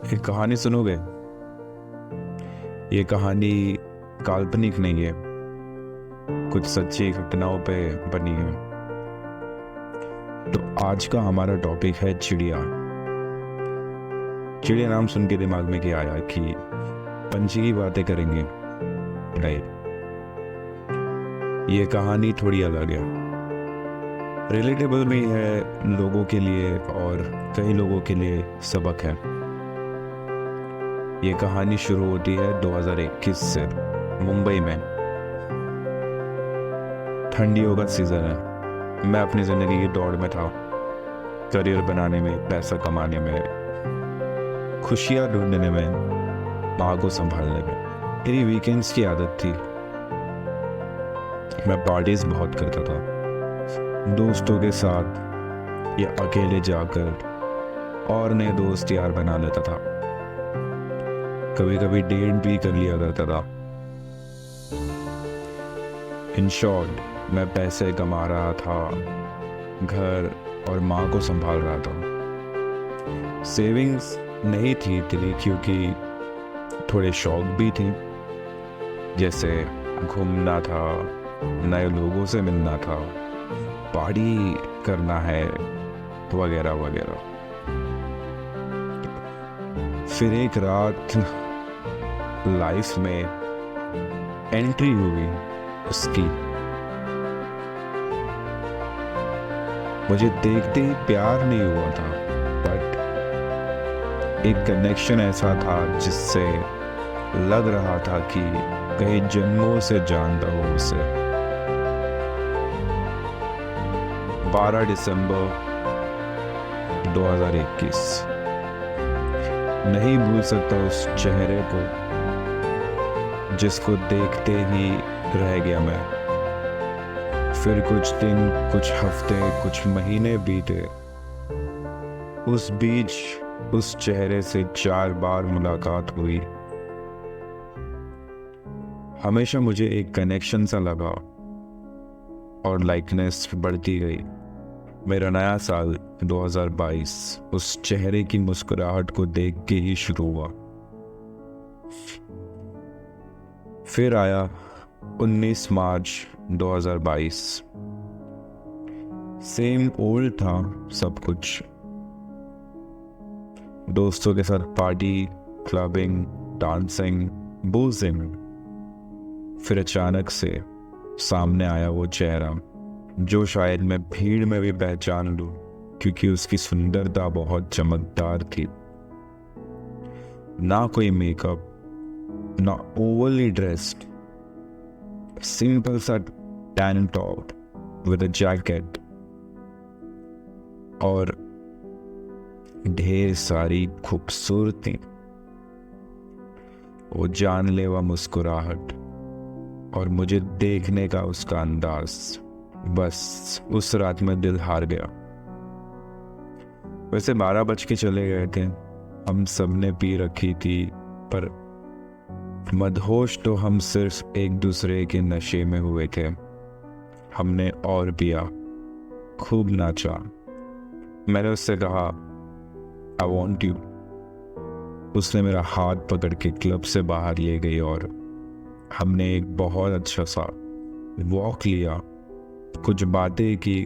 एक कहानी सुनोगे। ये कहानी काल्पनिक नहीं है, कुछ सच्ची घटनाओं पे बनी है। तो आज का हमारा टॉपिक है चिड़िया। चिड़िया नाम सुन के दिमाग में क्या आया कि पंछी की बातें करेंगे। नहीं, ये कहानी थोड़ी अलग है, रिलेटेबल भी है लोगों के लिए और कई लोगों के लिए सबक है। ये कहानी शुरू होती है 2021 से मुंबई में। ठंडियों का सीज़न है। मैं अपनी ज़िंदगी की दौड़ में था, करियर बनाने में, पैसा कमाने में, खुशियाँ ढूंढने में, माँ को संभालने में। मेरी वीकेंड्स की आदत थी, मैं पार्टीज बहुत करता था, दोस्तों के साथ या अकेले जाकर और नए दोस्त यार बना लेता था। कभी कभी डेट भी कर लिया करता था। इन शॉर्ट, मैं पैसे कमा रहा था, घर और माँ को संभाल रहा था। सेविंग्स नहीं थी इतनी क्योंकि थोड़े शौक भी थे, जैसे घूमना था, नए लोगों से मिलना था, पार्टी करना है, वगैरह वगैरह। फिर एक रात लाइफ में एंट्री हुई उसकी। मुझे देखते ही प्यार नहीं हुआ था, बट एक कनेक्शन ऐसा था जिससे लग रहा था कि कई जन्मों से जानता हूँ उसे। 12 दिसंबर 2021। नहीं भूल सकता उस चेहरे को जिसको देखते ही रह गया मैं। फिर कुछ दिन, कुछ हफ्ते, कुछ महीने बीते। उस बीच उस चेहरे से 4 बार मुलाकात हुई। हमेशा मुझे एक कनेक्शन सा लगा और लाइकनेस बढ़ती गई। मेरा नया साल 2022 उस चेहरे की मुस्कुराहट को देख के ही शुरू हुआ। फिर आया 19 मार्च 2022। सेम ओल्ड था सब कुछ। दोस्तों के साथ पार्टी, क्लबिंग, डांसिंग, बूजिंग। फिर अचानक से सामने आया वो चेहरा जो शायद मैं भीड़ में भी पहचान लूं, क्योंकि उसकी सुंदरता बहुत चमकदार थी। ना कोई मेकअप, ना ओवरली ड्रेस्ड, सिंपल सा tan top with a jacket और ढेर सारी खूबसूरती। वो जानलेवा मुस्कुराहट और मुझे देखने का उसका अंदाज, बस उस रात में दिल हार गया। वैसे 12 बज के चले गए थे, हम सब ने पी रखी थी, पर मदहोश तो हम सिर्फ एक दूसरे के नशे में हुए थे। हमने और पिया, खूब नाचा। मैंने उससे कहा, आई वॉन्ट यू। उसने मेरा हाथ पकड़ के क्लब से बाहर ले गई और हमने एक बहुत अच्छा सा वॉक लिया। कुछ बातें की,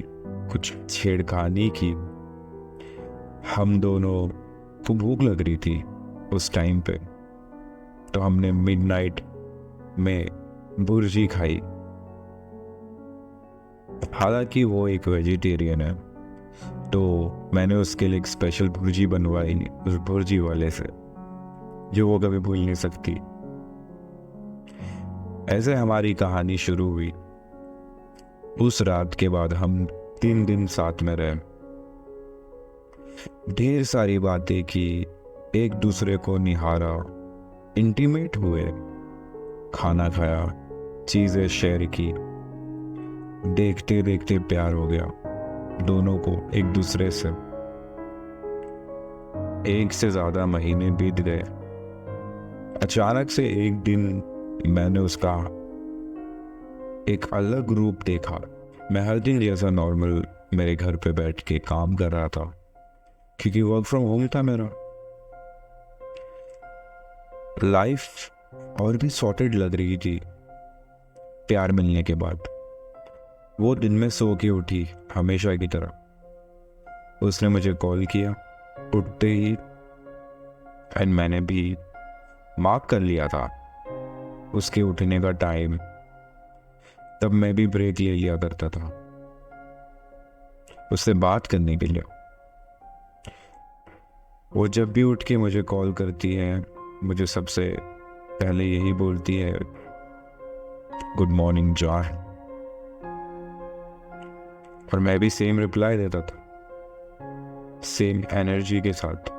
कुछ छेड़खानी की। हम दोनों को भूख लग रही थी उस टाइम पे, तो हमने मिडनाइट में भुर्जी खाई। हालांकि वो एक वेजिटेरियन है, तो मैंने उसके लिए एक स्पेशल भुर्जी बनवाई उस भुर्जी वाले से, जो वो कभी भूल नहीं सकती। ऐसे हमारी कहानी शुरू हुई। उस रात के बाद हम 3 दिन साथ में रहे, ढेर सारी बातें की, एक दूसरे को निहारा, इंटीमेट हुए, खाना खाया, चीज़ें शेयर की। देखते देखते प्यार हो गया दोनों को एक दूसरे से। 1 से ज़्यादा महीने बीत गए। अचानक से एक दिन मैंने उसका एक अलग रूप देखा। मैं हर दिन जैसा नॉर्मल मेरे घर पे बैठ के काम कर रहा था, क्योंकि वर्क फ्रॉम होम था मेरा। लाइफ और भी सॉर्टेड लग रही थी प्यार मिलने के बाद। वो दिन में सो के उठी हमेशा की तरह। उसने मुझे कॉल किया उठते ही, एंड मैंने भी मार्क कर लिया था उसके उठने का टाइम। तब मैं भी ब्रेक ले लिया करता था उससे बात करने के लिए। वो जब भी उठ के मुझे कॉल करती है, मुझे सबसे पहले यही बोलती है, गुड मॉर्निंग जॉन। और मैं भी सेम रिप्लाई देता था, सेम एनर्जी के साथ,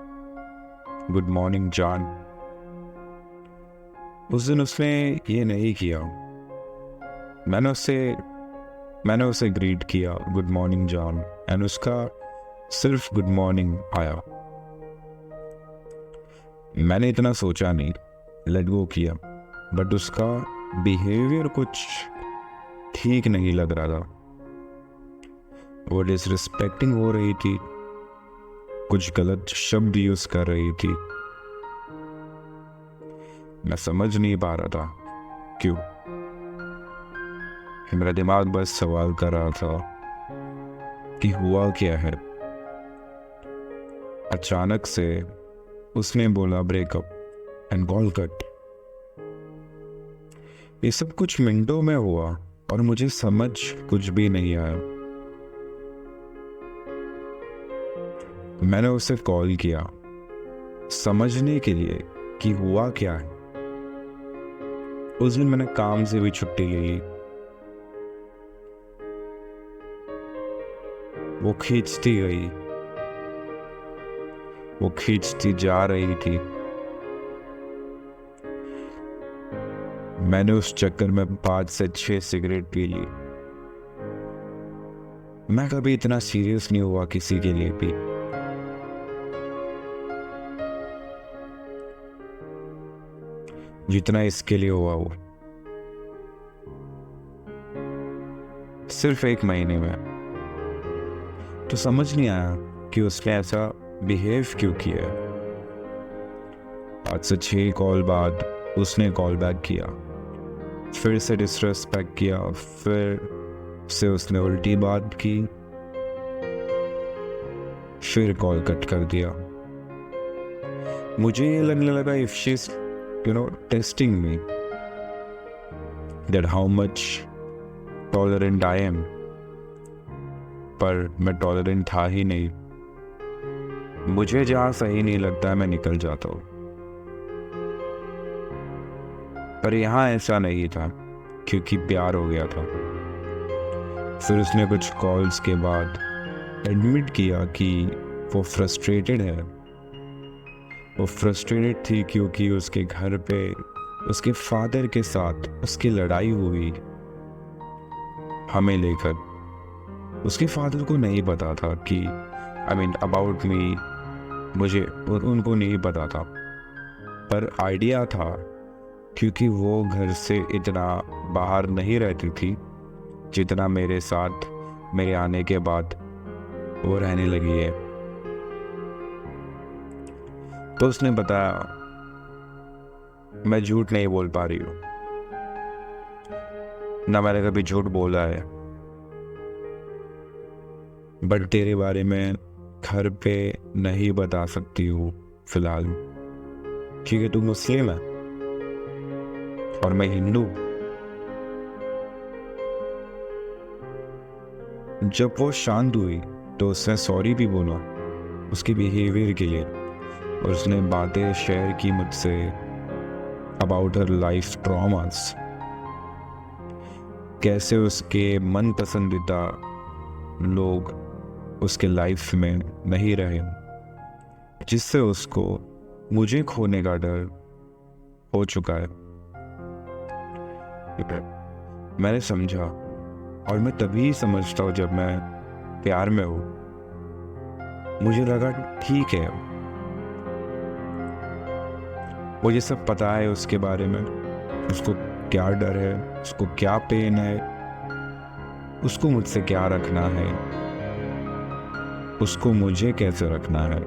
गुड मॉर्निंग जॉन। उस दिन उसने ये नहीं किया। मैंने उसे ग्रीट किया, गुड मॉर्निंग जॉन, एंड उसका सिर्फ गुड मॉर्निंग आया। मैंने इतना सोचा नहीं, लेट गो किया, बट उसका बिहेवियर कुछ ठीक नहीं लग रहा था। वो डिसरिस्पेक्टिंग हो रही थी, कुछ गलत शब्द यूज कर रही थी। मैं समझ नहीं पा रहा था क्यों। मेरा दिमाग बस सवाल कर रहा था कि हुआ क्या है। अचानक से उसने बोला ब्रेकअप एंड कॉल कट। ये सब कुछ मिनटों में हुआ और मुझे समझ कुछ भी नहीं आया। मैंने उसे कॉल किया समझने के लिए कि हुआ क्या है। उस दिन मैंने काम से भी छुट्टी ले ली। वो खींचती गई, वो खींचती जा रही थी। मैंने उस चक्कर में 5 से 6 सिगरेट पी ली। मैं कभी इतना सीरियस नहीं हुआ किसी के लिए भी। जितना इसके लिए हुआ वो सिर्फ 1 महीने में। तो समझ नहीं आया कि उसने ऐसा बिहेव क्यों किया। 5 से 6 कॉल बाद उसने कॉल बैक किया, फिर से डिसरेस्पेक्ट किया, फिर से उसने उल्टी बात की, फिर कॉल कट कर दिया। मुझे ये लगने लगा if she is testing me, that how much tolerant I am. पर मैं टॉलरेंट था ही नहीं। मुझे जहां सही नहीं लगता है मैं निकल जाता हूं। पर यहां ऐसा नहीं था क्योंकि प्यार हो गया था। फिर उसने कुछ कॉल्स के बाद एडमिट किया कि वो फ्रस्ट्रेटेड है। वो फ्रस्ट्रेटेड थी क्योंकि उसके घर पे उसके फादर के साथ उसकी लड़ाई हुई हमें लेकर। उसके फादर को नहीं पता था कि अबाउट मी, मुझे और उनको नहीं पता था। पर आइडिया था क्योंकि वो घर से इतना बाहर नहीं रहती थी जितना मेरे साथ मेरे आने के बाद वो रहने लगी है। तो उसने बताया, मैं झूठ नहीं बोल पा रही हूँ, ना मैंने कभी झूठ बोला है, बट तेरे बारे में घर पे नहीं बता सकती हूँ फिलहाल, क्योंकि तू मुस्लिम है और मैं हिंदू। जब वो शांत हुई तो उसने सॉरी भी बोला उसके बिहेवियर के लिए, और उसने बातें शेयर की मुझसे अबाउट हर लाइफ ट्रॉमास, कैसे उसके मन पसंदीदा लोग उसके लाइफ में नहीं रहे, जिससे उसको मुझे खोने का डर हो चुका है। मैंने समझा, और मैं तभी समझता हूँ जब मैं प्यार में हूँ। मुझे लगा ठीक है, मुझे सब पता है उसके बारे में, उसको क्या डर है, उसको क्या पेन है, उसको मुझसे क्या रखना है, उसको मुझे कैसे रखना है।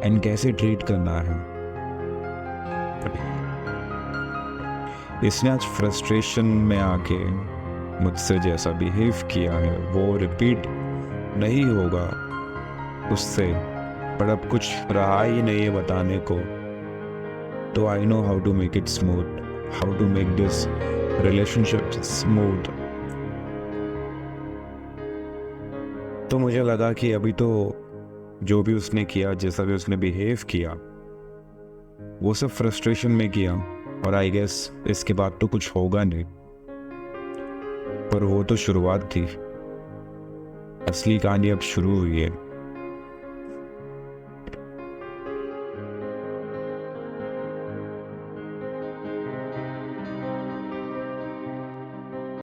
एंड कैसे ट्रीट करना है। इसने आज फ्रस्ट्रेशन में आके मुझसे जैसा बिहेव किया है वो रिपीट नहीं होगा उससे, पर अब कुछ रहा ही नहीं है बताने को। तो I know how to make it smooth, how to make this relationship smooth. तो मुझे लगा कि अभी तो जो भी उसने किया, जैसा भी उसने बिहेव किया, वो सब फ्रस्ट्रेशन में किया, और आई गेस इसके बाद तो कुछ होगा नहीं। पर वो तो शुरुआत थी, असली कहानी अब शुरू हुई है।